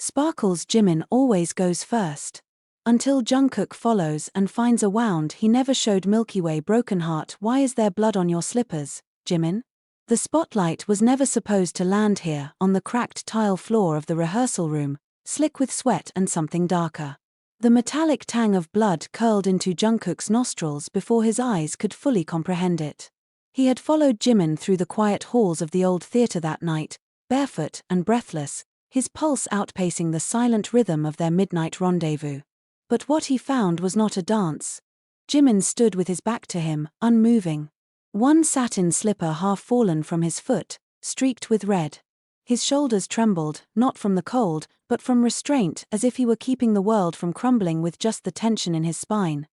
Sparkles Jimin always goes first. Until Jungkook follows and finds a wound he never showed. Milky Way broken heart. Why is there blood on your slippers, Jimin? The spotlight was never supposed to land here, on the cracked tile floor of the rehearsal room, slick with sweat and something darker. The metallic tang of blood curled into Jungkook's nostrils before his eyes could fully comprehend it. He had followed Jimin through the quiet halls of the old theater that night, barefoot and breathless, his pulse outpacing the silent rhythm of their midnight rendezvous. But what he found was not a dance. Jimin stood with his back to him, unmoving. One satin slipper half fallen from his foot, streaked with red. His shoulders trembled, not from the cold, but from restraint, as if he were keeping the world from crumbling with just the tension in his spine.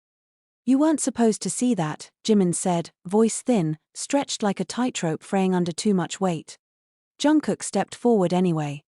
You weren't supposed to see that, Jimin said, voice thin, stretched like a tightrope fraying under too much weight. Jungkook stepped forward anyway.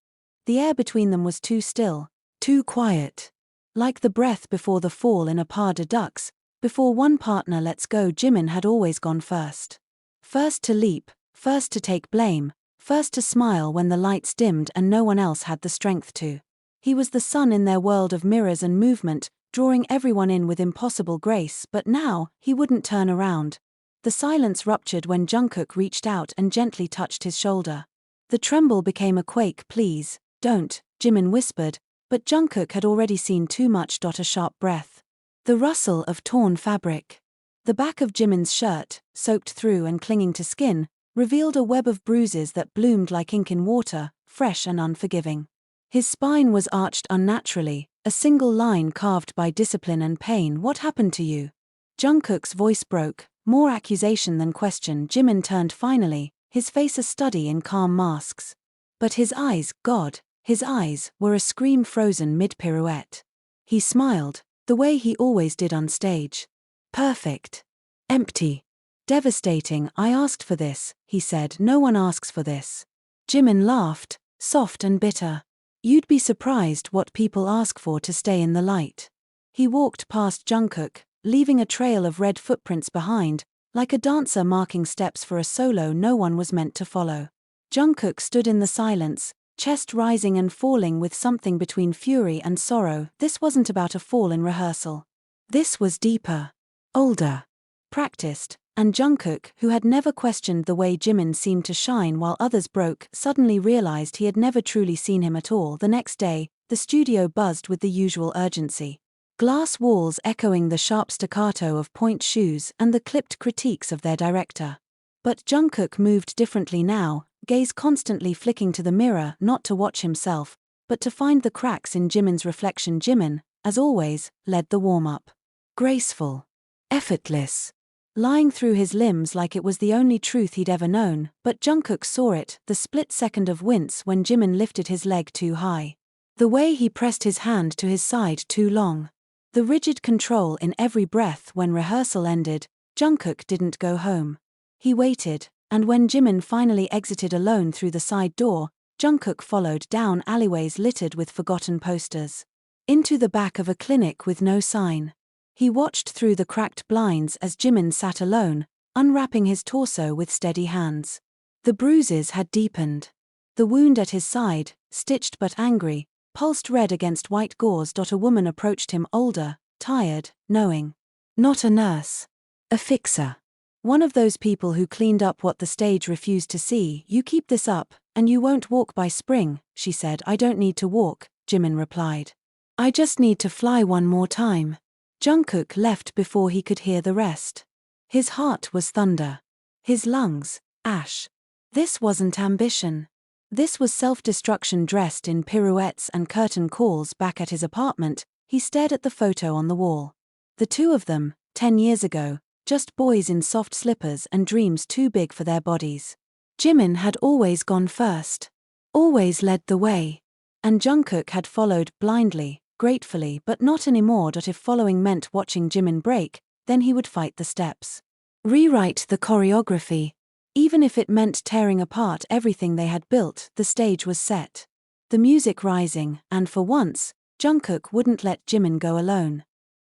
The air between them was too still, too quiet. Like the breath before the fall in a pas de deux, before one partner lets go. Jimin had always gone first. First to leap, first to take blame, first to smile when the lights dimmed and no one else had the strength to. He was the sun in their world of mirrors and movement, drawing everyone in with impossible grace, but now, he wouldn't turn around. The silence ruptured when Jungkook reached out and gently touched his shoulder. The tremble became a quake. Please, don't, Jimin whispered, but Jungkook had already seen too much. A sharp breath. The rustle of torn fabric. The back of Jimin's shirt, soaked through and clinging to skin, revealed a web of bruises that bloomed like ink in water, fresh and unforgiving. His spine was arched unnaturally, a single line carved by discipline and pain. What happened to you? Jungkook's voice broke, more accusation than question. Jimin turned finally, his face a study in calm masks. But his eyes, God, his eyes, were a scream frozen mid-pirouette. He smiled, the way he always did on stage. Perfect. Empty. Devastating. I asked for this, he said. No one asks for this. Jimin laughed, soft and bitter. You'd be surprised what people ask for to stay in the light. He walked past Jungkook, leaving a trail of red footprints behind, like a dancer marking steps for a solo no one was meant to follow. Jungkook stood in the silence, chest rising and falling with something between fury and sorrow. This wasn't about a fall in rehearsal. This was deeper, older, practiced, and Jungkook, who had never questioned the way Jimin seemed to shine while others broke, suddenly realized he had never truly seen him at all. The next day, the studio buzzed with the usual urgency. Glass walls echoing the sharp staccato of point shoes and the clipped critiques of their director. But Jungkook moved differently now, gaze constantly flicking to the mirror, not to watch himself, but to find the cracks in Jimin's reflection. Jimin, as always, led the warm-up. Graceful. Effortless. Lying through his limbs like it was the only truth he'd ever known, but Jungkook saw it, the split second of wince when Jimin lifted his leg too high. The way he pressed his hand to his side too long. The rigid control in every breath. When rehearsal ended, Jungkook didn't go home. He waited, and when Jimin finally exited alone through the side door, Jungkook followed down alleyways littered with forgotten posters. Into the back of a clinic with no sign. He watched through the cracked blinds as Jimin sat alone, unwrapping his torso with steady hands. The bruises had deepened. The wound at his side, stitched but angry, pulsed red against white gauze. A woman approached him, older, tired, knowing. Not a nurse. A fixer. One of those people who cleaned up what the stage refused to see. You keep this up, and you won't walk by spring, she said. I don't need to walk, Jimin replied. I just need to fly one more time. Jungkook left before he could hear the rest. His heart was thunder. His lungs, ash. This wasn't ambition. This was self-destruction dressed in pirouettes and curtain calls. Back at his apartment, he stared at the photo on the wall. The two of them, 10 years ago, just boys in soft slippers and dreams too big for their bodies. Jimin had always gone first. Always led the way. And Jungkook had followed, blindly, gratefully, but not anymore. If following meant watching Jimin break, then he would fight the steps. Rewrite the choreography. Even if it meant tearing apart everything they had built. The stage was set. The music rising, and for once, Jungkook wouldn't let Jimin go alone.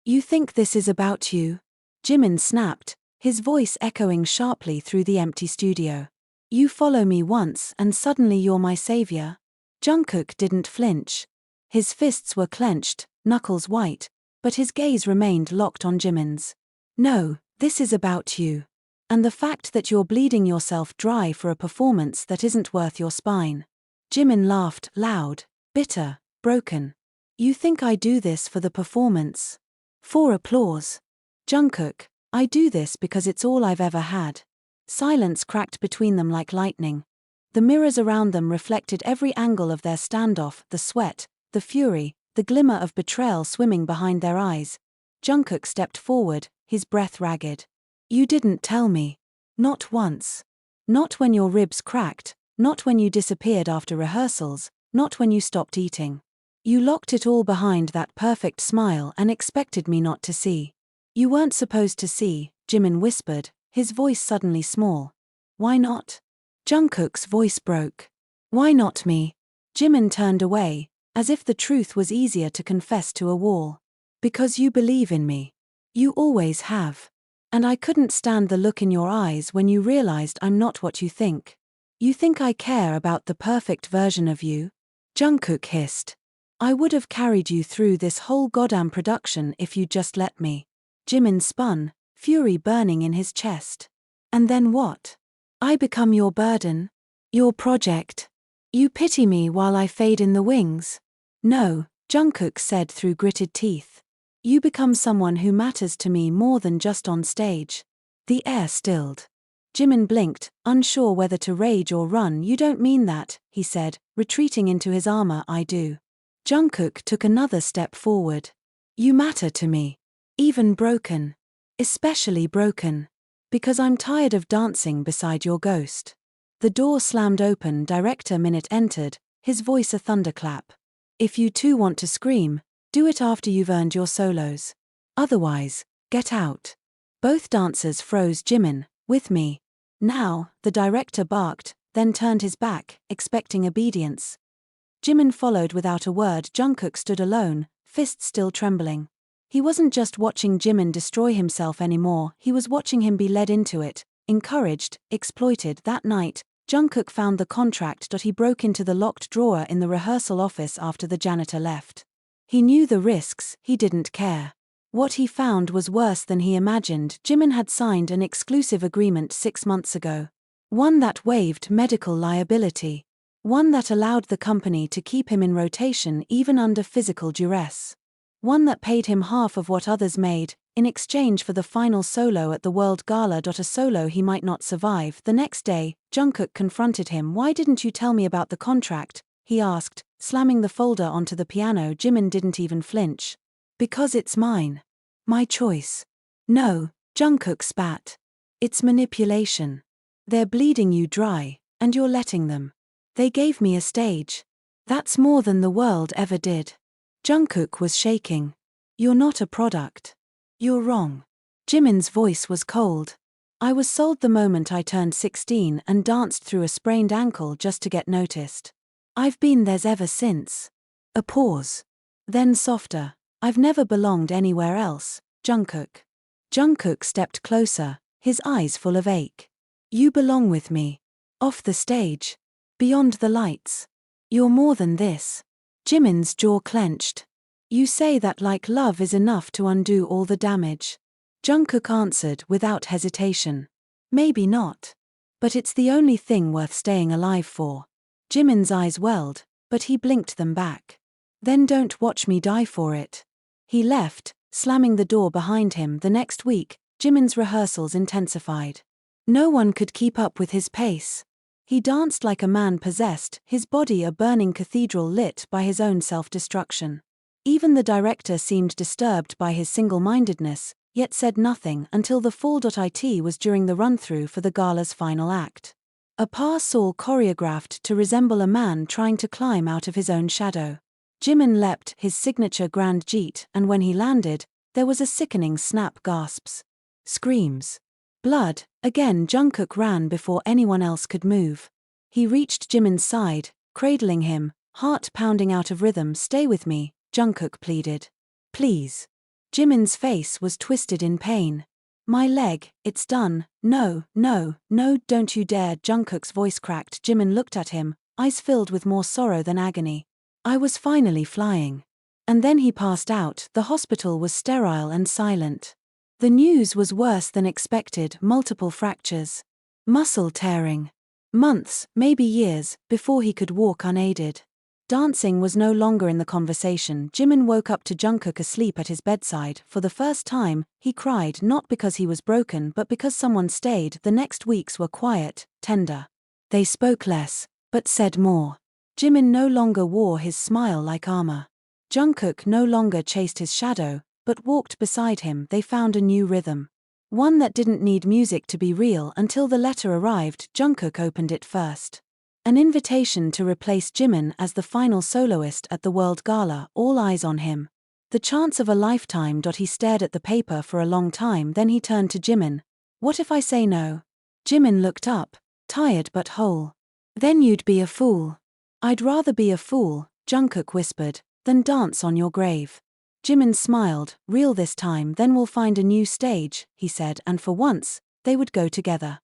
You think this is about you? Jimin snapped, his voice echoing sharply through the empty studio. You follow me once and suddenly you're my savior? Jungkook didn't flinch. His fists were clenched, knuckles white, but his gaze remained locked on Jimin's. No, this is about you. And the fact that you're bleeding yourself dry for a performance that isn't worth your spine. Jimin laughed, loud, bitter, broken. You think I do this for the performance? For applause? Jungkook, I do this because it's all I've ever had. Silence cracked between them like lightning. The mirrors around them reflected every angle of their standoff, the sweat, the fury, the glimmer of betrayal swimming behind their eyes. Jungkook stepped forward, his breath ragged. You didn't tell me. Not once. Not when your ribs cracked, not when you disappeared after rehearsals, not when you stopped eating. You locked it all behind that perfect smile and expected me not to see. You weren't supposed to see, Jimin whispered, his voice suddenly small. Why not? Jungkook's voice broke. Why not me? Jimin turned away, as if the truth was easier to confess to a wall. Because you believe in me. You always have. And I couldn't stand the look in your eyes when you realized I'm not what you think. You think I care about the perfect version of you? Jungkook hissed. I would have carried you through this whole goddamn production if you'd just let me. Jimin spun, fury burning in his chest. And then what? I become your burden? Your project? You pity me while I fade in the wings? No, Jungkook said through gritted teeth. You become someone who matters to me more than just on stage. The air stilled. Jimin blinked, unsure whether to rage or run. You don't mean that, he said, retreating into his armor. I do. Jungkook took another step forward. You matter to me. Even broken. Especially broken. Because I'm tired of dancing beside your ghost. The door slammed open. Director Minute entered, his voice a thunderclap. If you two want to scream, do it after you've earned your solos. Otherwise, get out. Both dancers froze. Jimin, with me. Now, the director barked, then turned his back, expecting obedience. Jimin followed without a word. Jungkook stood alone, fists still trembling. He wasn't just watching Jimin destroy himself anymore, he was watching him be led into it, encouraged, exploited. That night, Jungkook found the contract. He broke into the locked drawer in the rehearsal office after the janitor left. He knew the risks, he didn't care. What he found was worse than he imagined. Jimin had signed an exclusive agreement 6 months ago. One that waived medical liability. One that allowed the company to keep him in rotation even under physical duress. One that paid him half of what others made, in exchange for the final solo at the World Gala. A solo he might not survive. The next day, Jungkook confronted him. Why didn't you tell me about the contract? He asked, slamming the folder onto the piano. Jimin didn't even flinch. Because it's mine. My choice. No, Jungkook spat. It's manipulation. They're bleeding you dry, and you're letting them. They gave me a stage. That's more than the world ever did. Jungkook was shaking. You're not a product. You're wrong. Jimin's voice was cold. I was sold the moment I turned 16 and danced through a sprained ankle just to get noticed. I've been theirs ever since. A pause. Then softer. I've never belonged anywhere else, Jungkook. Jungkook stepped closer, his eyes full of ache. You belong with me. Off the stage. Beyond the lights. You're more than this. Jimin's jaw clenched. You say that like love is enough to undo all the damage. Jungkook answered without hesitation. Maybe not. But it's the only thing worth staying alive for. Jimin's eyes welled, but he blinked them back. Then don't watch me die for it. He left, slamming the door behind him. The next week, Jimin's rehearsals intensified. No one could keep up with his pace. He danced like a man possessed, his body a burning cathedral lit by his own self-destruction. Even the director seemed disturbed by his single-mindedness, yet said nothing until the fall.it was during the run-through for the gala's final act. A pas seul choreographed to resemble a man trying to climb out of his own shadow. Jimin leapt his signature grand jeet, and when he landed, there was a sickening snap. Gasps. Screams. Blood. Again Jungkook ran before anyone else could move. He reached Jimin's side, cradling him, heart pounding out of rhythm. Stay with me, Jungkook pleaded. Please. Jimin's face was twisted in pain. My leg, it's done. No, no, no, don't you dare. Jungkook's voice cracked. Jimin looked at him, eyes filled with more sorrow than agony. I was finally flying. And then he passed out. The hospital was sterile and silent. The news was worse than expected, multiple fractures. Muscle tearing. Months, maybe years, before he could walk unaided. Dancing was no longer in the conversation. Jimin woke up to Jungkook asleep at his bedside. For the first time, he cried not because he was broken but because someone stayed. The next weeks were quiet, tender. They spoke less, but said more. Jimin no longer wore his smile like armor. Jungkook no longer chased his shadow, but walked beside him. They found a new rhythm. One that didn't need music to be real until the letter arrived. Jungkook opened it first. An invitation to replace Jimin as the final soloist at the World Gala, all eyes on him. The chance of a lifetime. He stared at the paper for a long time, then he turned to Jimin. What if I say no? Jimin looked up, tired but whole. Then you'd be a fool. I'd rather be a fool, Jungkook whispered, than dance on your grave. Jimin smiled, real this time. Then we'll find a new stage, he said, and for once, they would go together.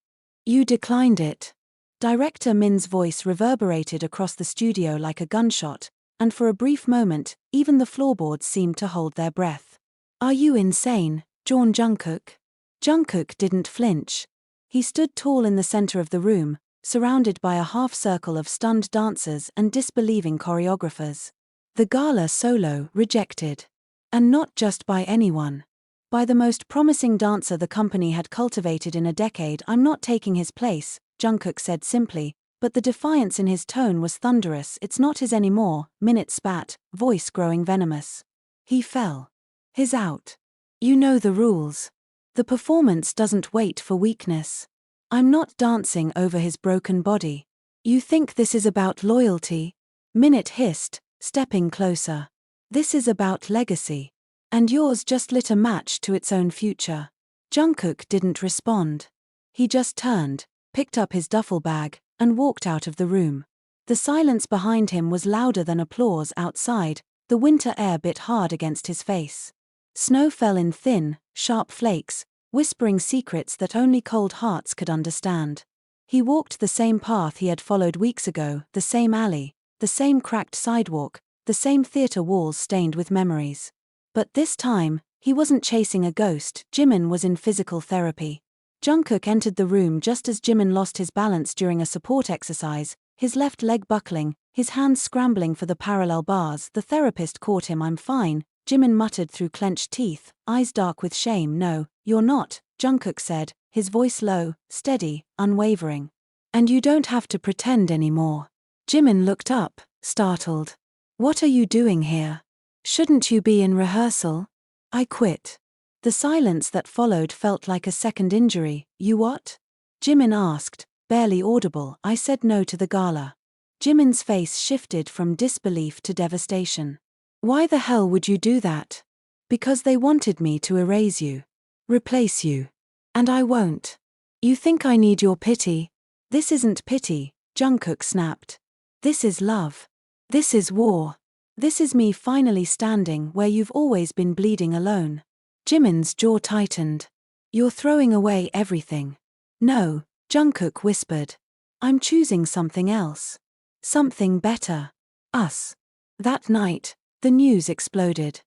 You declined it. Director Min's voice reverberated across the studio like a gunshot, and for a brief moment, even the floorboards seemed to hold their breath. Are you insane, Jungkook? Jungkook didn't flinch. He stood tall in the center of the room, surrounded by a half-circle of stunned dancers and disbelieving choreographers. The gala solo rejected. And not just by anyone. By the most promising dancer the company had cultivated in a decade. I'm not taking his place, Jungkook said simply, but the defiance in his tone was thunderous. It's not his anymore, Min spat, voice growing venomous. He fell. His out. You know the rules. The performance doesn't wait for weakness. I'm not dancing over his broken body. You think this is about loyalty? Min hissed, stepping closer. This is about legacy. And yours just lit a match to its own future. Jungkook didn't respond. He just turned, picked up his duffel bag, and walked out of the room. The silence behind him was louder than applause. Outside, the winter air bit hard against his face. Snow fell in thin, sharp flakes, whispering secrets that only cold hearts could understand. He walked the same path he had followed weeks ago, the same alley, the same cracked sidewalk, the same theater walls stained with memories. But this time, he wasn't chasing a ghost. Jimin was in physical therapy. Jungkook entered the room just as Jimin lost his balance during a support exercise, his left leg buckling, his hands scrambling for the parallel bars. The therapist caught him. I'm fine, Jimin muttered through clenched teeth, eyes dark with shame. No, you're not, Jungkook said, his voice low, steady, unwavering. And you don't have to pretend anymore. Jimin looked up, startled. What are you doing here? Shouldn't you be in rehearsal? I quit. The silence that followed felt like a second injury. You what? Jimin asked, barely audible. I said no to the gala. Jimin's face shifted from disbelief to devastation. Why the hell would you do that? Because they wanted me to erase you. Replace you. And I won't. You think I need your pity? This isn't pity, Jungkook snapped. This is love. This is war. This is me finally standing where you've always been bleeding alone. Jimin's jaw tightened. You're throwing away everything. No, Jungkook whispered. I'm choosing something else. Something better. Us. That night, the news exploded.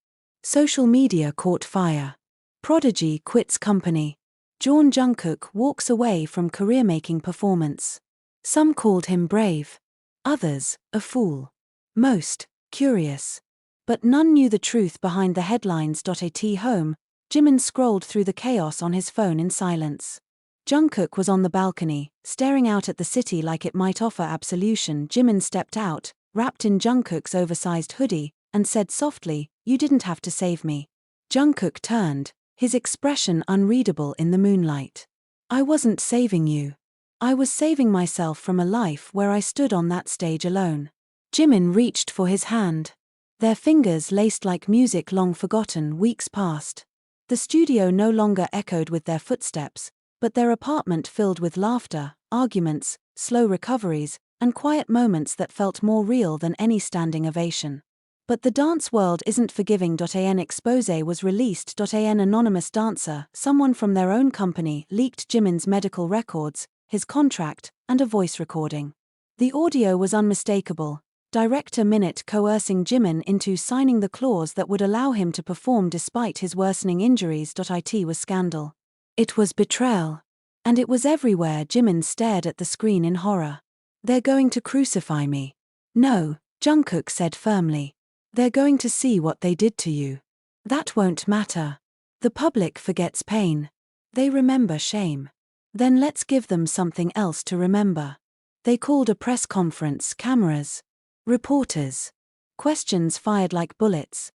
Social media caught fire. Prodigy quits company. Jungkook walks away from career-making performance. Some called him brave. Others, a fool. Most, curious. But none knew the truth behind the headlines. At home, Jimin scrolled through the chaos on his phone in silence. Jungkook was on the balcony, staring out at the city like it might offer absolution. Jimin stepped out, wrapped in Jungkook's oversized hoodie, and said softly, "You didn't have to save me." Jungkook turned, his expression unreadable in the moonlight. "I wasn't saving you. I was saving myself from a life where I stood on that stage alone." Jimin reached for his hand. Their fingers laced like music long forgotten. Weeks passed. The studio no longer echoed with their footsteps, but their apartment filled with laughter, arguments, slow recoveries, and quiet moments that felt more real than any standing ovation. But the dance world isn't forgiving. An expose was released. An anonymous dancer, someone from their own company, leaked Jimin's medical records, his contract, and a voice recording. The audio was unmistakable. Director Minute coercing Jimin into signing the clause that would allow him to perform despite his worsening injuries. It was scandal. It was betrayal. And it was everywhere. Jimin stared at the screen in horror. They're going to crucify me. No, Jungkook said firmly. They're going to see what they did to you. That won't matter. The public forgets pain. They remember shame. Then let's give them something else to remember. They called a press conference. Cameras. Reporters. Questions fired like bullets.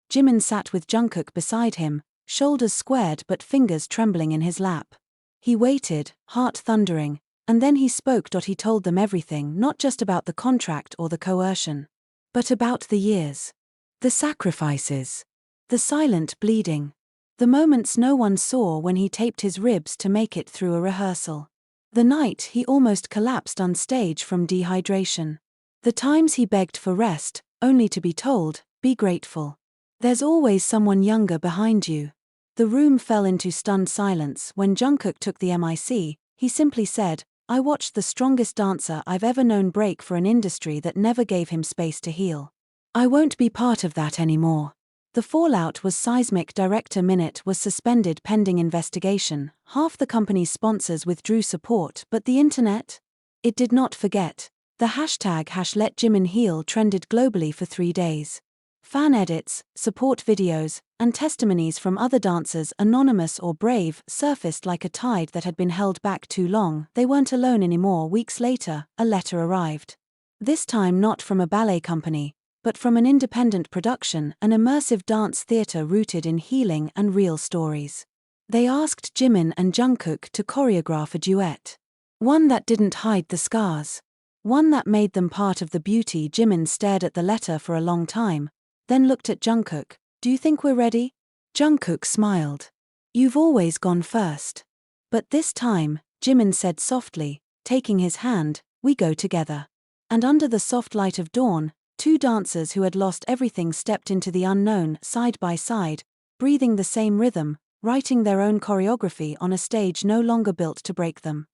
Jimin sat with Jungkook beside him, shoulders squared but fingers trembling in his lap. He waited, heart thundering, and then he spoke. He told them everything, not just about the contract or the coercion, but about the years. The sacrifices. The silent bleeding. The moments no one saw when he taped his ribs to make it through a rehearsal. The night he almost collapsed on stage from dehydration. The times he begged for rest, only to be told, be grateful. There's always someone younger behind you. The room fell into stunned silence when Jungkook took the mic. He simply said, I watched the strongest dancer I've ever known break for an industry that never gave him space to heal. I won't be part of that anymore. The fallout was seismic. Director Minute was suspended pending investigation. Half the company's sponsors withdrew support, but the internet? It did not forget. The hashtag #LetJiminHeal trended globally for 3 days. Fan edits, support videos, and testimonies from other dancers, anonymous or brave, surfaced like a tide that had been held back too long. They weren't alone anymore. Weeks later, a letter arrived. This time not from a ballet company, but from an independent production, an immersive dance theater rooted in healing and real stories. They asked Jimin and Jungkook to choreograph a duet. One that didn't hide the scars. One that made them part of the beauty. Jimin stared at the letter for a long time, then looked at Jungkook. Do you think we're ready? Jungkook smiled. You've always gone first. But this time, Jimin said softly, taking his hand, we go together. And under the soft light of dawn, 2 dancers who had lost everything stepped into the unknown, side by side, breathing the same rhythm, writing their own choreography on a stage no longer built to break them.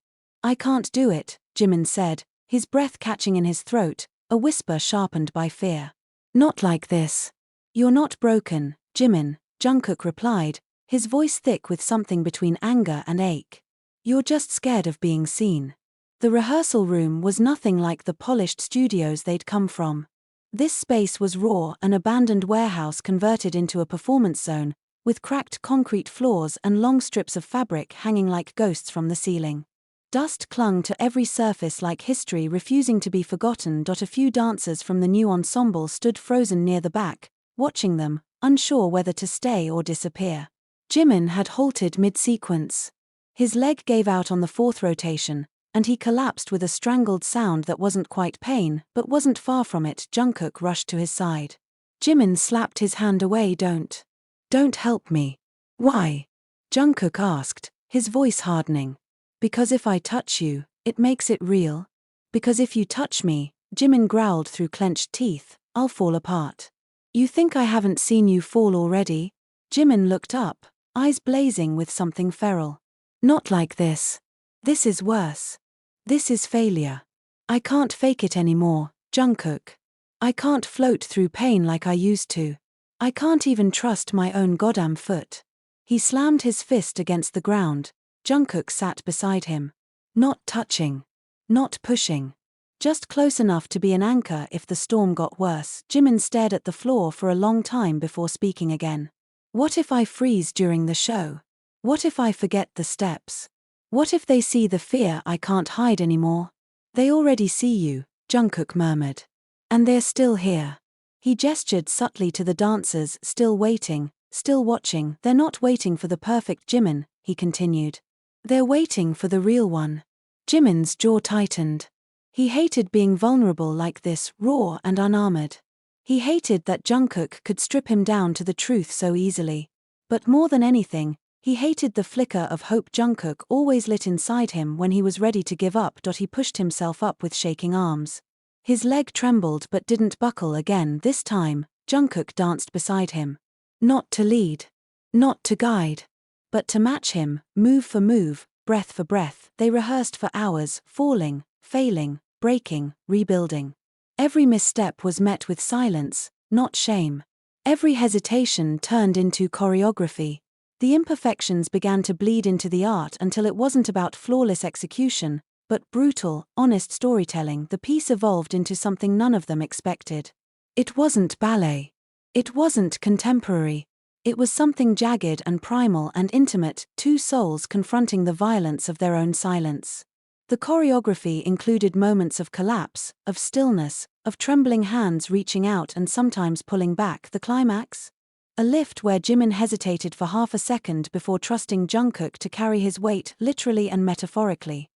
I can't do it, Jimin said, his breath catching in his throat, a whisper sharpened by fear. Not like this. You're not broken, Jimin, Jungkook replied, his voice thick with something between anger and ache. You're just scared of being seen. The rehearsal room was nothing like the polished studios they'd come from. This space was raw, an abandoned warehouse converted into a performance zone, with cracked concrete floors and long strips of fabric hanging like ghosts from the ceiling. Dust clung to every surface like history refusing to be forgotten. A few dancers from the new ensemble stood frozen near the back, watching them, unsure whether to stay or disappear. Jimin had halted mid-sequence. His leg gave out on the 4th rotation, and he collapsed with a strangled sound that wasn't quite pain, but wasn't far from it. Jungkook rushed to his side. Jimin slapped his hand away. Don't help me. Why? Jungkook asked, his voice hardening. Because if I touch you, it makes it real. Because if you touch me, Jimin growled through clenched teeth, I'll fall apart. You think I haven't seen you fall already? Jimin looked up, eyes blazing with something feral. Not like this. This is worse. This is failure. I can't fake it anymore, Jungkook. I can't float through pain like I used to. I can't even trust my own goddamn foot. He slammed his fist against the ground. Jungkook sat beside him. Not touching. Not pushing. Just close enough to be an anchor if the storm got worse. Jimin stared at the floor for a long time before speaking again. What if I freeze during the show? What if I forget the steps? What if they see the fear I can't hide anymore? They already see you, Jungkook murmured. And they're still here. He gestured subtly to the dancers, still waiting, still watching. They're not waiting for the perfect Jimin, he continued. They're waiting for the real one. Jimin's jaw tightened. He hated being vulnerable like this, raw and unarmored. He hated that Jungkook could strip him down to the truth so easily. But more than anything, he hated the flicker of hope Jungkook always lit inside him when he was ready to give up. He pushed himself up with shaking arms. His leg trembled but didn't buckle again. This time, Jungkook danced beside him. Not to lead. Not to guide. But to match him, move for move, breath for breath. They rehearsed for hours, falling, failing, breaking, rebuilding. Every misstep was met with silence, not shame. Every hesitation turned into choreography. The imperfections began to bleed into the art until it wasn't about flawless execution, but brutal, honest storytelling. The piece evolved into something none of them expected. It wasn't ballet. It wasn't contemporary. It was something jagged and primal and intimate, two souls confronting the violence of their own silence. The choreography included moments of collapse, of stillness, of trembling hands reaching out and sometimes pulling back. The climax? A lift where Jimin hesitated for half a second before trusting Jungkook to carry his weight, literally and metaphorically.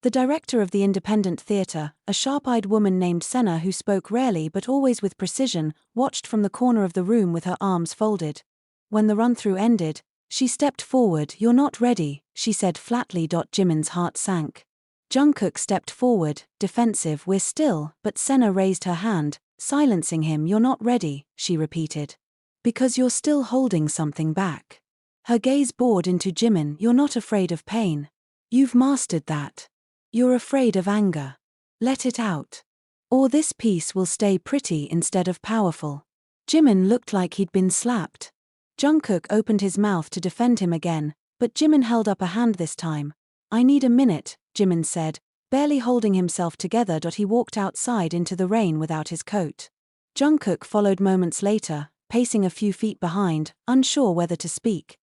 The director of the independent theater, a sharp-eyed woman named Senna who spoke rarely but always with precision, watched from the corner of the room with her arms folded. When the run-through ended, she stepped forward. "You're not ready," she said flatly. Jimin's heart sank. Jungkook stepped forward, defensive. "We're still," but Senna raised her hand, silencing him. "You're not ready," she repeated. "Because you're still holding something back." Her gaze bored into Jimin. "You're not afraid of pain. You've mastered that. You're afraid of anger. Let it out. Or this piece will stay pretty instead of powerful." Jimin looked like he'd been slapped. Jungkook opened his mouth to defend him again, but Jimin held up a hand this time. "I need a minute," Jimin said, barely holding himself together. He walked outside into the rain without his coat. Jungkook followed moments later, pacing a few feet behind, unsure whether to speak.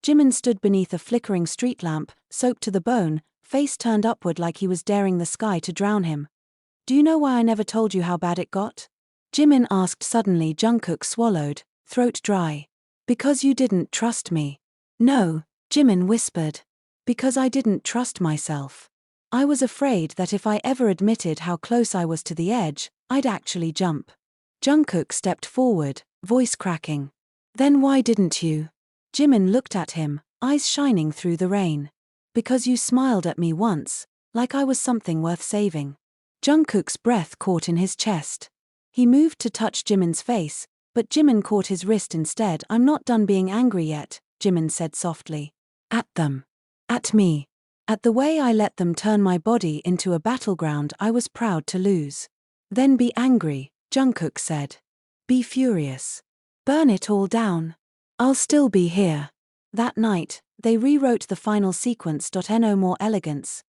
Jimin stood beneath a flickering street lamp, soaked to the bone, face turned upward like he was daring the sky to drown him. "Do you know why I never told you how bad it got?" Jimin asked suddenly. Jungkook swallowed, throat dry. "Because you didn't trust me." "No," Jimin whispered. "Because I didn't trust myself. I was afraid that if I ever admitted how close I was to the edge, I'd actually jump." Jungkook stepped forward, voice cracking. "Then why didn't you?" Jimin looked at him, eyes shining through the rain. "Because you smiled at me once, like I was something worth saving." Jungkook's breath caught in his chest. He moved to touch Jimin's face, but Jimin caught his wrist instead. "I'm not done being angry yet," Jimin said softly. "At them. At me. At the way I let them turn my body into a battleground I was proud to lose." "Then be angry," Jungkook said. "Be furious. Burn it all down. I'll still be here." That night, they rewrote the final sequence. No more elegance.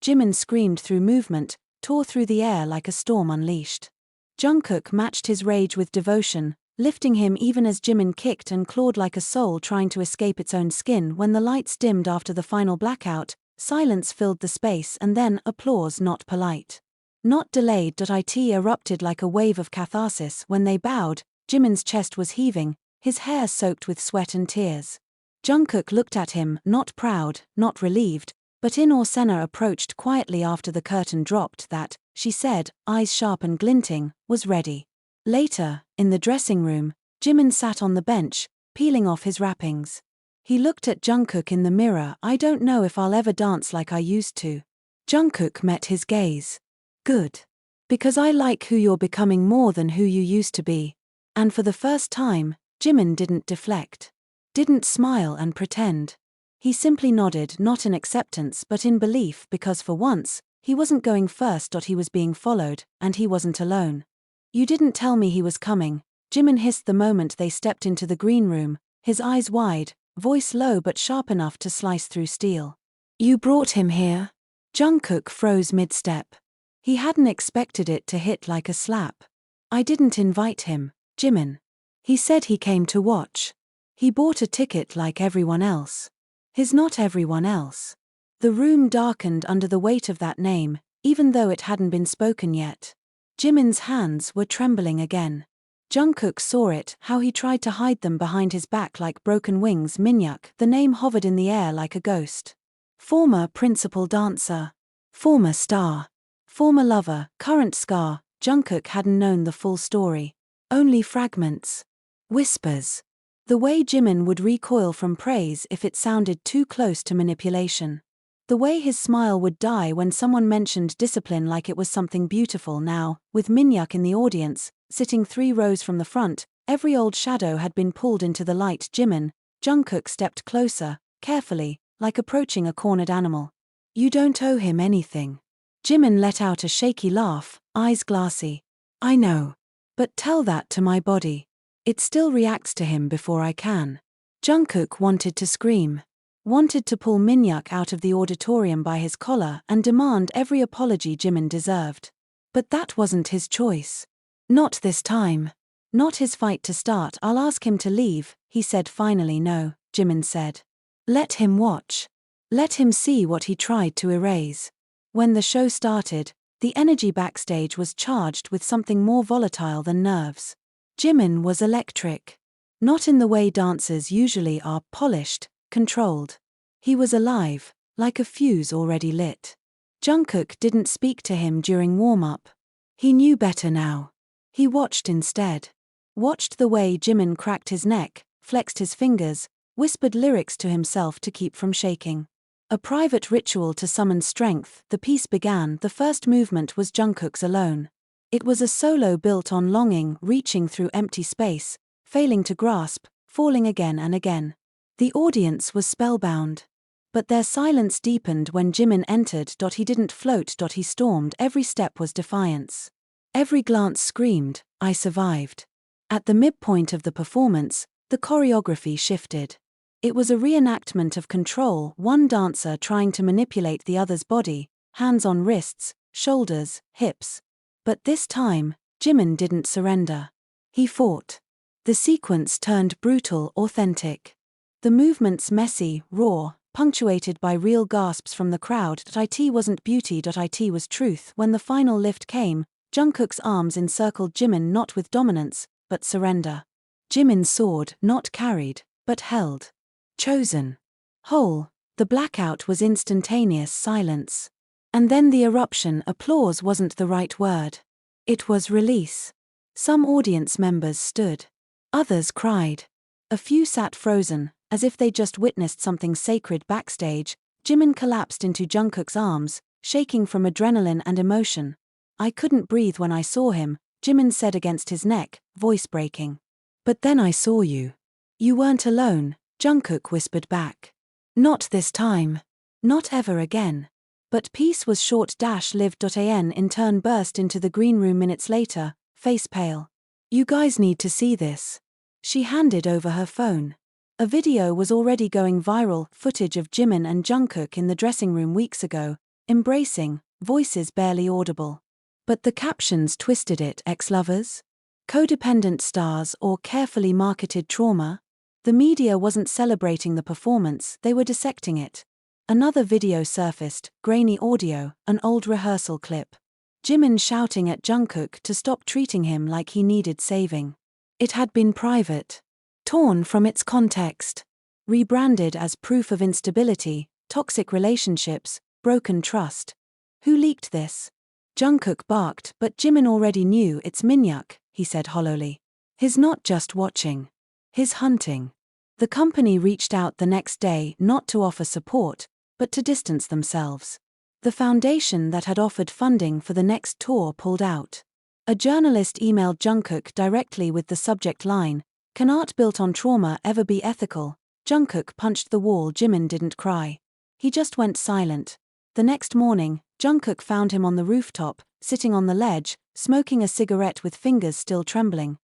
Jimin screamed through movement, tore through the air like a storm unleashed. Jungkook matched his rage with devotion, lifting him even as Jimin kicked and clawed like a soul trying to escape its own skin. When the lights dimmed after the final blackout, silence filled the space and then applause, not polite, not delayed. It erupted like a wave of catharsis. When they bowed, Jimin's chest was heaving, his hair soaked with sweat and tears. Jungkook looked at him, not proud, not relieved, but in awe. Senna approached quietly after the curtain dropped. "That," she said, eyes sharp and glinting, "was ready." Later, in the dressing room, Jimin sat on the bench, peeling off his wrappings. He looked at Jungkook in the mirror. "I don't know if I'll ever dance like I used to." Jungkook met his gaze. "Good. Because I like who you're becoming more than who you used to be." And for the first time, Jimin didn't deflect. Didn't smile and pretend. He simply nodded, not in acceptance but in belief, because for once, he wasn't going first. He was being followed, and he wasn't alone. "You didn't tell me he was coming," Jimin hissed the moment they stepped into the green room, his eyes wide, voice low but sharp enough to slice through steel. "You brought him here?" Jungkook froze mid-step. He hadn't expected it to hit like a slap. "I didn't invite him, Jimin. He said he came to watch. He bought a ticket like everyone else." His not everyone else. The room darkened under the weight of that name, even though it hadn't been spoken yet. Jimin's hands were trembling again. Jungkook saw it, how he tried to hide them behind his back like broken wings. Minkook, the name hovered in the air like a ghost. Former principal dancer. Former star. Former lover, current scar. Jungkook hadn't known the full story. Only fragments. Whispers. The way Jimin would recoil from praise if it sounded too close to manipulation. The way his smile would die when someone mentioned discipline like it was something beautiful. Now, with Minkook in the audience, sitting 3 rows from the front, every old shadow had been pulled into the light. Jungkook stepped closer, carefully, like approaching a cornered animal. "You don't owe him anything." Jimin let out a shaky laugh, eyes glassy. I know. But tell that to my body. It still reacts to him before I can. Jungkook wanted to scream. Wanted to pull Minkook out of the auditorium by his collar and demand every apology Jimin deserved. But that wasn't his choice. Not this time. Not his fight to start. I'll ask him to leave, he said finally. No, Jimin said. Let him watch. Let him see what he tried to erase. When the show started, the energy backstage was charged with something more volatile than nerves. Jimin was electric. Not in the way dancers usually are, polished, controlled. He was alive, like a fuse already lit. Jungkook didn't speak to him during warm-up. He knew better now. He watched instead. Watched the way Jimin cracked his neck, flexed his fingers, whispered lyrics to himself to keep from shaking. A private ritual to summon strength. The piece began. The first movement was Jungkook's alone. It was a solo built on longing, reaching through empty space, failing to grasp, falling again and again. The audience was spellbound. But their silence deepened when Jimin entered. He didn't float. He stormed. Every step was defiance. Every glance screamed, I survived. At the midpoint of the performance, the choreography shifted. It was a reenactment of control, one dancer trying to manipulate the other's body, hands on wrists, shoulders, hips. But this time, Jimin didn't surrender. He fought. The sequence turned brutal, authentic. The movements messy, raw, punctuated by real gasps from the crowd. It wasn't beauty. It was truth. When the final lift came, Jungkook's arms encircled Jimin not with dominance, but surrender. Jimin soared, not carried, but held. Chosen. Whole. The blackout was instantaneous silence. And then the eruption. Applause wasn't the right word. It was release. Some audience members stood. Others cried. A few sat frozen, as if they just witnessed something sacred backstage. Jimin collapsed into Jungkook's arms, shaking from adrenaline and emotion. I couldn't breathe when I saw him, Jimin said against his neck, voice breaking. But then I saw you. You weren't alone, Jungkook whispered back. Not this time. Not ever again. But peace was short. Lived.an in turn burst into the green room minutes later, face pale. You guys need to see this. She handed over her phone. A video was already going viral, footage of Jimin and Jungkook in the dressing room weeks ago, embracing, voices barely audible. But the captions twisted it. Ex-lovers? Codependent stars or carefully marketed trauma? The media wasn't celebrating the performance, they were dissecting it. Another video surfaced, grainy audio, an old rehearsal clip. Jimin shouting at Jungkook to stop treating him like he needed saving. It had been private. Torn from its context. Rebranded as proof of instability, toxic relationships, broken trust. Who leaked this? Jungkook barked, but Jimin already knew. It's Minkook, he said hollowly. He's not just watching. He's hunting. The company reached out the next day not to offer support, but to distance themselves. The foundation that had offered funding for the next tour pulled out. A journalist emailed Jungkook directly with the subject line, "Can art built on trauma ever be ethical?" Jungkook punched the wall. Jimin didn't cry. He just went silent. The next morning, Jungkook found him on the rooftop, sitting on the ledge, smoking a cigarette with fingers still trembling.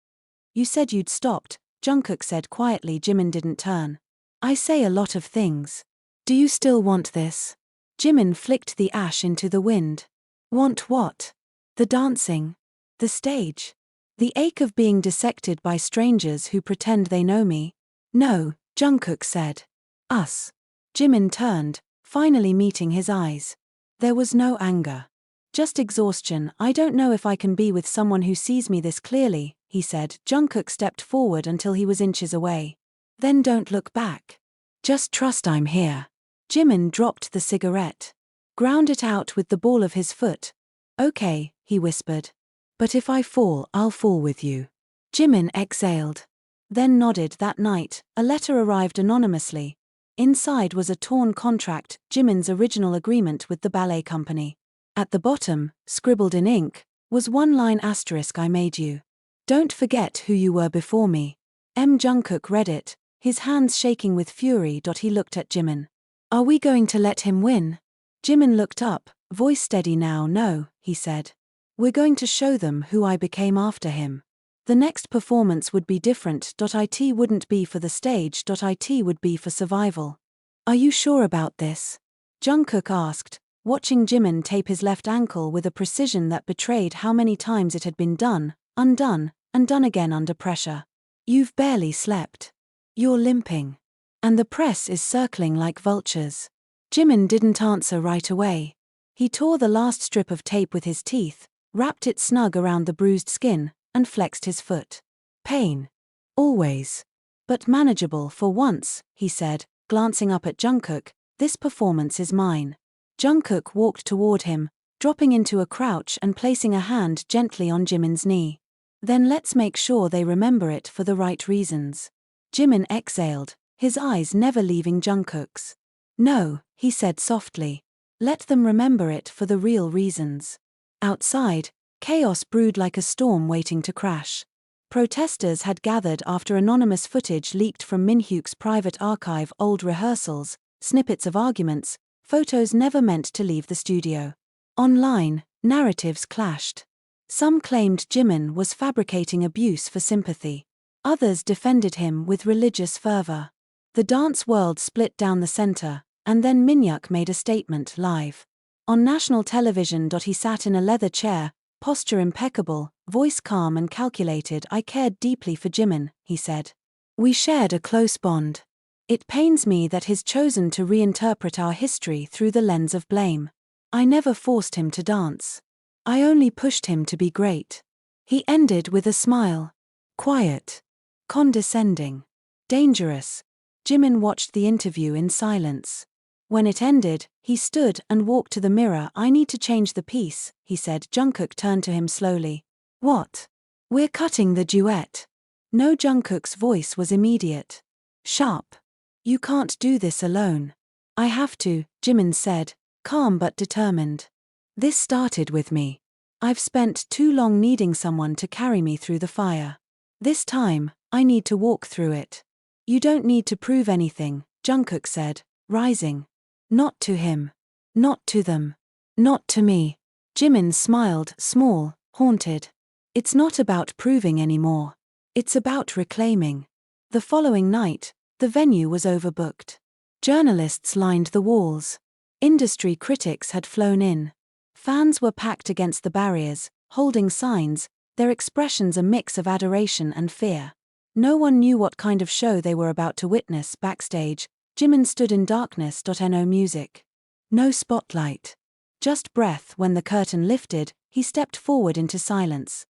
You said you'd stopped, Jungkook said quietly. Jimin didn't turn. I say a lot of things. Do you still want this? Jimin flicked the ash into the wind. Want what? The dancing? The stage? The ache of being dissected by strangers who pretend they know me? No, Jungkook said. Us. Jimin turned, finally meeting his eyes. There was no anger. Just exhaustion. I don't know if I can be with someone who sees me this clearly, he said. Jungkook stepped forward until he was inches away. Then don't look back. Just trust I'm here. Jimin dropped the cigarette. Ground it out with the ball of his foot. Okay, he whispered. But if I fall, I'll fall with you. Jimin exhaled. Then nodded. That night, a letter arrived anonymously. Inside was a torn contract, Jimin's original agreement with the ballet company. At the bottom, scribbled in ink, was one line asterisk. I made you. Don't forget who you were before me. Jungkook read it, his hands shaking with fury. He looked at Jimin. Are we going to let him win? Jimin looked up, voice steady now. No, he said. We're going to show them who I became after him. The next performance would be different. It wouldn't be for the stage. It would be for survival. Are you sure about this? Jungkook asked, watching Jimin tape his left ankle with a precision that betrayed how many times it had been done, undone, and done again under pressure. You've barely slept. You're limping. And the press is circling like vultures. Jimin didn't answer right away. He tore the last strip of tape with his teeth, wrapped it snug around the bruised skin, and flexed his foot. Pain. Always. But manageable for once, he said, glancing up at Jungkook. This performance is mine. Jungkook walked toward him, dropping into a crouch and placing a hand gently on Jimin's knee. Then let's make sure they remember it for the right reasons. Jimin exhaled, his eyes never leaving Jungkook's. No, he said softly. Let them remember it for the real reasons. Outside, chaos brewed like a storm waiting to crash. Protesters had gathered after anonymous footage leaked from Minkook's private archive, old rehearsals, snippets of arguments, photos never meant to leave the studio. Online, narratives clashed. Some claimed Jimin was fabricating abuse for sympathy. Others defended him with religious fervor. The dance world split down the center, and then Minkook made a statement live. On national television. He sat in a leather chair, posture impeccable, voice calm and calculated. I cared deeply for Jimin, he said. We shared a close bond. It pains me that he's chosen to reinterpret our history through the lens of blame. I never forced him to dance. I only pushed him to be great. He ended with a smile. Quiet. Condescending. Dangerous. Jimin watched the interview in silence. When it ended, he stood and walked to the mirror. I need to change the piece, he said. Jungkook turned to him slowly. What? We're cutting the duet. No, Jungkook's voice was immediate. Sharp. You can't do this alone. I have to, Jimin said, calm but determined. This started with me. I've spent too long needing someone to carry me through the fire. This time, I need to walk through it. You don't need to prove anything, Jungkook said, rising. Not to him. Not to them. Not to me. Jimin smiled, small, haunted. It's not about proving anymore. It's about reclaiming. The following night, the venue was overbooked. Journalists lined the walls. Industry critics had flown in. Fans were packed against the barriers, holding signs, their expressions a mix of adoration and fear. No one knew what kind of show they were about to witness. Backstage, Jimin stood in darkness. No music. No spotlight. Just breath. When the curtain lifted, he stepped forward into silence.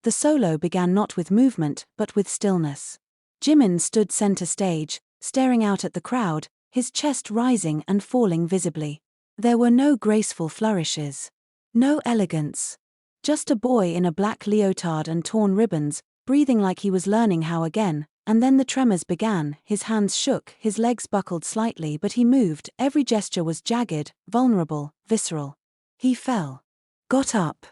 The solo began not with movement, but with stillness. Jimin stood center stage, staring out at the crowd, his chest rising and falling visibly. There were no graceful flourishes. No elegance. Just a boy in a black leotard and torn ribbons, breathing like he was learning how again, and then the tremors began. His hands shook, his legs buckled slightly, but he moved. Every gesture was jagged, vulnerable, visceral. He fell. Got up.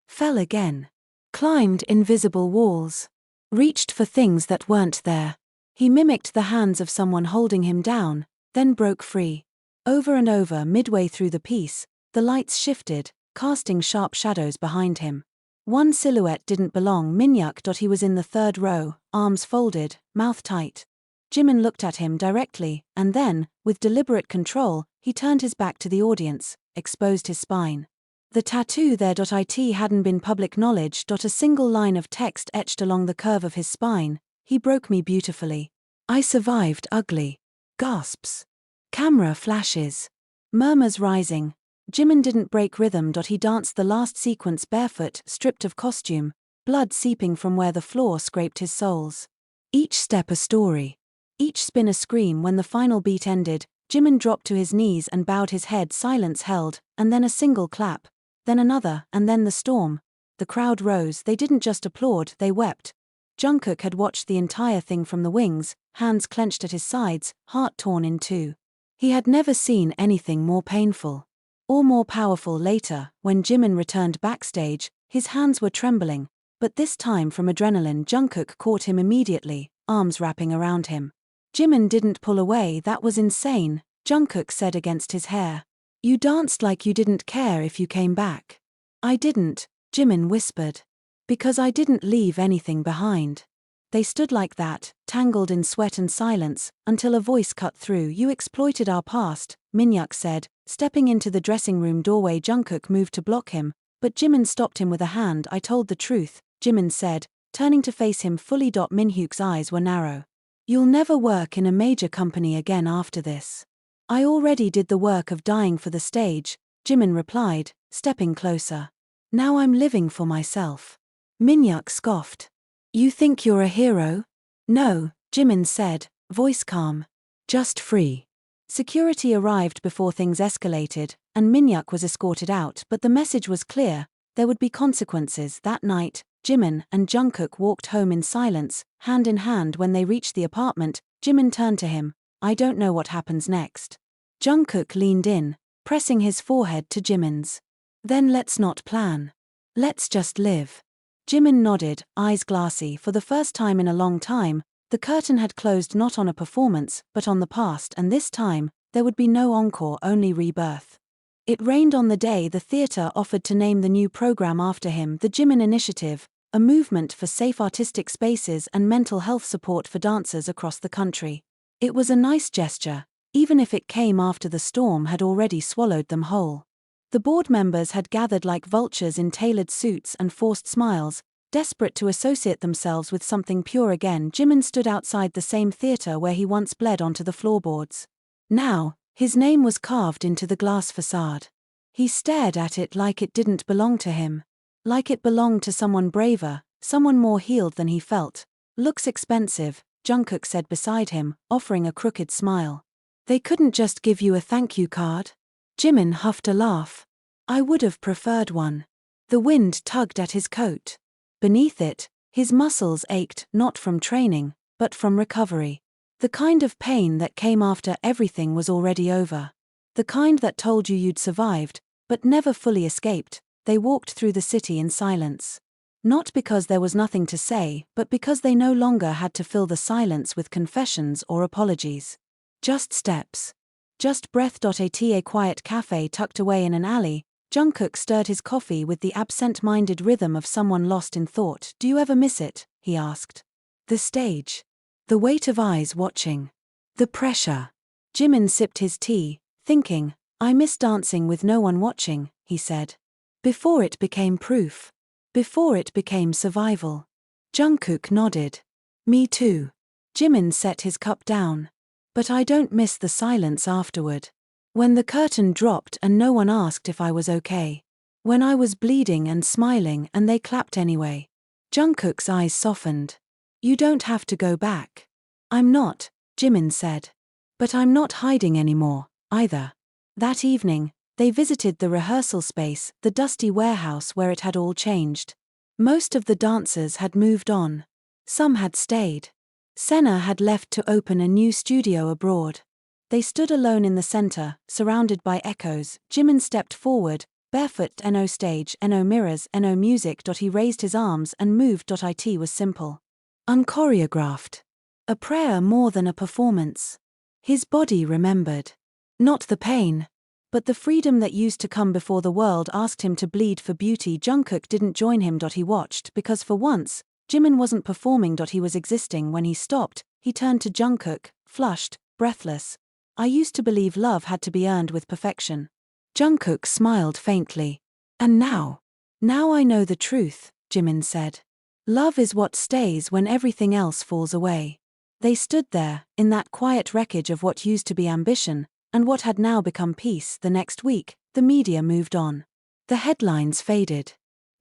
Fell again. Climbed invisible walls. Reached for things that weren't there. He mimicked the hands of someone holding him down, then broke free. Over and over. Midway through the piece, the lights shifted, casting sharp shadows behind him. One silhouette didn't belong. Minkook. He was in the third row, arms folded, mouth tight. Jimin looked at him directly, and then, with deliberate control, he turned his back to the audience, exposed his spine. The tattoo there. It hadn't been public knowledge. A single line of text etched along the curve of his spine. He broke me beautifully. I survived. Ugly. Gasps. Camera flashes. Murmurs rising. Jimin didn't break rhythm. He danced the last sequence barefoot, stripped of costume, blood seeping from where the floor scraped his soles. Each step a story. Each spin a scream. When the final beat ended, Jimin dropped to his knees and bowed his head. Silence held, and then a single clap. Then another, and then the storm. The crowd rose. They didn't just applaud, they wept. Jungkook had watched the entire thing from the wings, hands clenched at his sides, heart torn in two. He had never seen anything more painful. Or more powerful. Later, when Jimin returned backstage, his hands were trembling, but this time from adrenaline. Jungkook caught him immediately, arms wrapping around him. Jimin didn't pull away. That was insane, Jungkook said against his hair. You danced like you didn't care if you came back. I didn't, Jimin whispered. Because I didn't leave anything behind. They stood like that, tangled in sweat and silence, until a voice cut through. You exploited our past, Minkook said, stepping into the dressing room doorway. Jungkook moved to block him, but Jimin stopped him with a hand. I told the truth, Jimin said, turning to face him fully. Minkook's eyes were narrow. You'll never work in a major company again after this. I already did the work of dying for the stage, Jimin replied, stepping closer. Now I'm living for myself. Minkook scoffed. You think you're a hero? No, Jimin said, voice calm. Just free. Security arrived before things escalated, and Minkook was escorted out, but the message was clear, there would be consequences. That night, Jimin and Jungkook walked home in silence, hand in hand. When they reached the apartment, Jimin turned to him. I don't know what happens next. Jungkook leaned in, pressing his forehead to Jimin's. Then let's not plan. Let's just live. Jimin nodded, eyes glassy. For the first time in a long time, the curtain had closed not on a performance, but on the past, and this time, there would be no encore, only rebirth. It rained on the day the theater offered to name the new program after him, the Jimin Initiative, a movement for safe artistic spaces and mental health support for dancers across the country. It was a nice gesture, even if it came after the storm had already swallowed them whole. The board members had gathered like vultures in tailored suits and forced smiles, desperate to associate themselves with something pure again. Jimin stood outside the same theater where he once bled onto the floorboards. Now, his name was carved into the glass facade. He stared at it like it didn't belong to him. Like it belonged to someone braver, someone more healed than he felt. Looks expensive, Jungkook said beside him, offering a crooked smile. They couldn't just give you a thank you card? Jimin huffed a laugh. I would have preferred one. The wind tugged at his coat. Beneath it, his muscles ached, not from training, but from recovery. The kind of pain that came after everything was already over. The kind that told you you'd survived, but never fully escaped. They walked through the city in silence. Not because there was nothing to say, but because they no longer had to fill the silence with confessions or apologies. Just steps. Just breath. At a quiet cafe tucked away in an alley, Jungkook stirred his coffee with the absent-minded rhythm of someone lost in thought. Do you ever miss it? He asked. The stage. The weight of eyes watching. The pressure. Jimin sipped his tea, thinking, I miss dancing with no one watching, he said. Before it became proof. Before it became survival. Jungkook nodded. Me too. Jimin set his cup down. But I don't miss the silence afterward. When the curtain dropped and no one asked if I was okay. When I was bleeding and smiling and they clapped anyway. Jungkook's eyes softened. You don't have to go back. I'm not, Jimin said. But I'm not hiding anymore, either. That evening, they visited the rehearsal space, the dusty warehouse where it had all changed. Most of the dancers had moved on. Some had stayed. Senna had left to open a new studio abroad. They stood alone in the center, surrounded by echoes. Jimin stepped forward, barefoot. No stage, no mirrors, no music. He raised his arms and moved. It was simple. Unchoreographed. A prayer more than a performance. His body remembered. Not the pain, but the freedom that used to come before the world asked him to bleed for beauty. Jungkook didn't join him. He watched because for once, Jimin wasn't performing. He was existing. When he stopped, he turned to Jungkook, flushed, breathless. I used to believe love had to be earned with perfection. Jungkook smiled faintly. And now? Now I know the truth, Jimin said. Love is what stays when everything else falls away. They stood there, in that quiet wreckage of what used to be ambition, and what had now become peace. The next week, the media moved on. The headlines faded.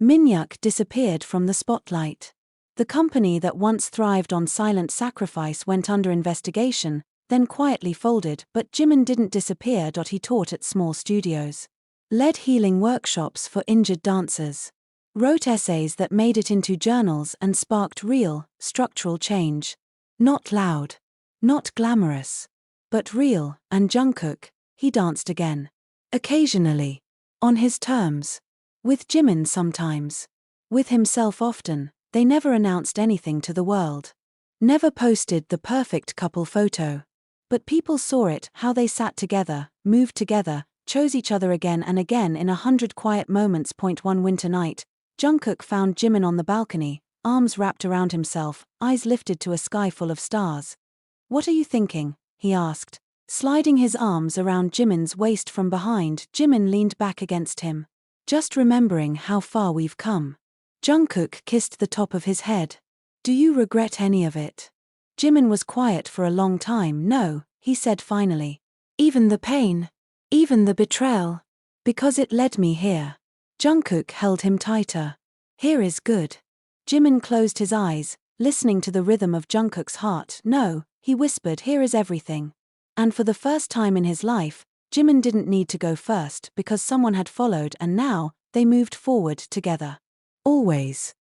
Minkook disappeared from the spotlight. The company that once thrived on silent sacrifice went under investigation, then quietly folded. But Jimin didn't disappear. He taught at small studios. Led healing workshops for injured dancers. Wrote essays that made it into journals and sparked real, structural change. Not loud. Not glamorous. But real. And Jungkook, he danced again. Occasionally. On his terms. With Jimin sometimes. With himself often. They never announced anything to the world. Never posted the perfect couple photo. But people saw it, how they sat together, moved together, chose each other again and again in 100 quiet moments. One winter night, Jungkook found Jimin on the balcony, arms wrapped around himself, eyes lifted to a sky full of stars. "What are you thinking?" he asked. Sliding his arms around Jimin's waist from behind, Jimin leaned back against him. "Just remembering how far we've come." Jungkook kissed the top of his head. "Do you regret any of it?" Jimin was quiet for a long time. "No," he said finally. "Even the pain? Even the betrayal? Because it led me here." Jungkook held him tighter. "Here is good." Jimin closed his eyes, listening to the rhythm of Jungkook's heart. "No," he whispered, "here is everything." And for the first time in his life, Jimin didn't need to go first because someone had followed, and now they moved forward together. Always.